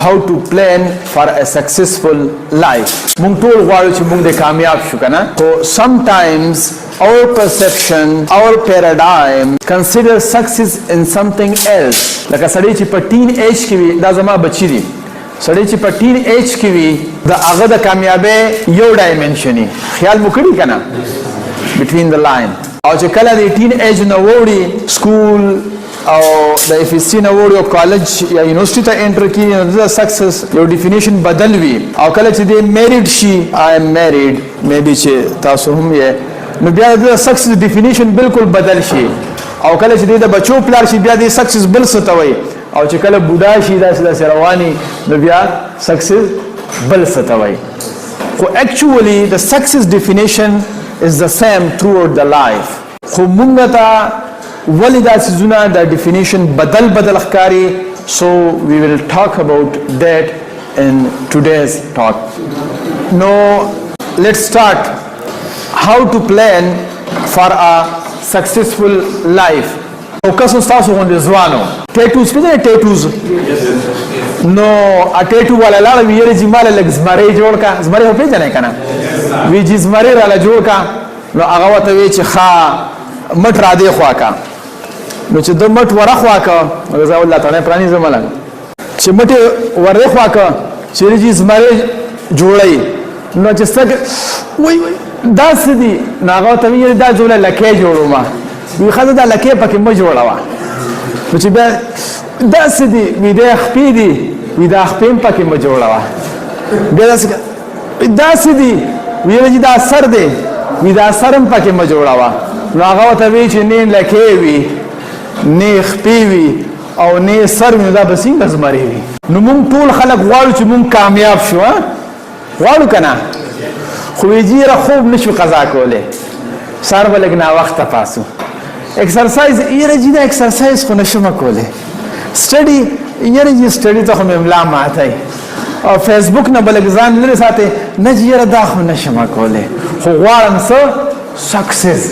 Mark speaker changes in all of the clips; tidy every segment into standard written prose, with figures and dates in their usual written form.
Speaker 1: how to plan for a successful life. مونږ ټول غواړو چې مونږ د کامیاب شو کنه. So sometimes our perception, our paradigm consider success in something else. لکه سړی چې په ټین ایج کې وي دا زما بچی دي. سړی چې په ټین ایج کې وي د هغه د کامیابۍ یو ډایمنشن خیال مو کړی کنه between the line. او چې کله د ټین ایج نه وړي سکول او د اف اس سی نه وړي او کالج یا یونیورسيټي ته انټر کیږي نو د سکسس یو ډیفینیشن بدل وي. او کله چې د میریډ شي آی ام میریډ مې بي چې تاسو هم یې نو بیا د سکسس ډیفینیشن بالکل بدل شي. او کله چې د بچو پلار شي بیا د سکسس بل څه ته وایي. او چې کله بوډا شي داسې رواني نو بیا سکسس بل څه ته وایي. خو actually the success definition is the same throughout the life. خو مونږ ته ولې دا څیزونه د ډیفینیشن بدل ښکاري. So we will talk about that in today's talk. Now let's start how to plan for a successful life. او کسو ستاسو غوندې ځوانو ټیټوز پیژنئ ټیټوز نو ټیټو والا لاړه وي یاره چې ماله لږ زمری جوړ کا زمری خو پیژنئ که نه وي چې زمری راله جوړ کا نو هغه ورته وایي چې ښه مټ را دې خوا کا نو چې د مټ وره خوا کا غذا الله تعالی پرانیزه مله چې مټ ورې خوا کا چیرې چې زمری جوړی نو چې څنګه وای داسې دي نو هغه ورته وایي دا جوړه لکۍ جوړومه وی خزه دا لکه پکې مو جوړاوه نو چې بیا داسې دي وی دا خپې دي وی دا خپې پکې مو جوړاوه بیا داسې دي وی چې دا سر دی وی دا سرم پکې مو جوړاوه نو هغه ورته وی چې نه لکه وي نه خپې وي او نه سر وي دا به څنګه زمری وي. نو مونږ ټول خلک غواړو چې مونږ کامیاب شو غواړو که نه خو وی جیره خوب نشو قضا کولی سهار به لږ ناوخته پاسو ایکسرسایز یاره جی دا ایکسرسایز خو نشم کولی سټډي یاره جی سټډي ته خو مې املا ماتی او فیسبوک نه به لږ ځان لرې ساتې نه جی یاره دا خو نشم کولی خو غواړم څه سکسس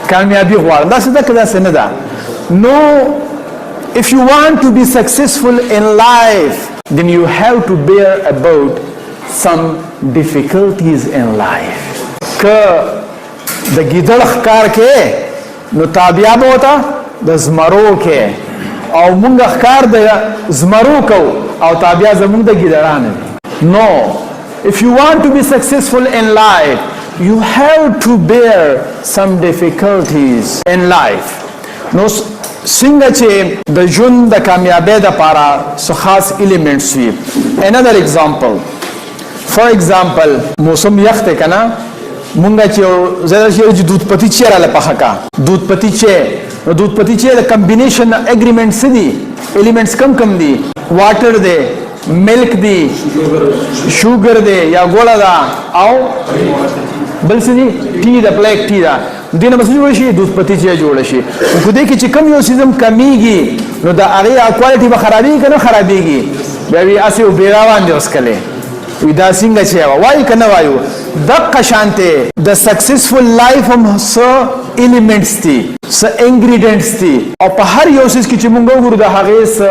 Speaker 1: کامیابي غواړم داسې ده که داسې نه ده. نو if you want to be successful in life then you have to bear about some difficulties in life. که د ګیدړ ښکار کې نو تابیا به وته د زمرو کې او مونږ ښکار د زمرو کو او تابیا زمونږ د ګیدړانو. نو if you want to be successful in life you have to bear some difficulties in life. نو څنګه چې د ژوند د کامیابۍ دپاره څه خاص ایلیمنټس وي. another example for example موسم یخ دی که نه مونږه چې زیاده شي چې دود پتی چای راله پخه کا دود پتی چای نو دود پتی چای د کمبینیشن اګریمنټ څه دي ایلیمنټس کم دي واټر دی ملک دی شوګر دی یا ګوړه ده او بل څه دي ټي ده بلیک ټي ده دینه بس جوړ شي دود پتی چای جوړ شي خو دې کې چې کم یو سیزم کمیږي نو د هغې کوالټي به خرابېږي که نه خرابېږي بیا وي هسې بیراوان دې وسکلی وی دا څنګه چې وایي که نه وایو دقه شانتې د سکسسفل لایف هم څه ایلیمنټس دي څه انګریډینټس دي او په هر یو څیز کې چې مونږ وګورو د هغې څه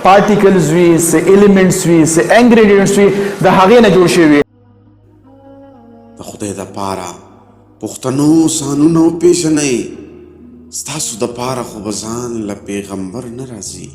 Speaker 1: پارټیکلز وي څه ایلیمنټس وي څه انګریډینټس وي د هغې نه جوړ شوي.
Speaker 2: د خدای دپاره پښتنو سانونه وپېژنئ ستاسو دپاره خو به ځان له پیغمبر نه راځي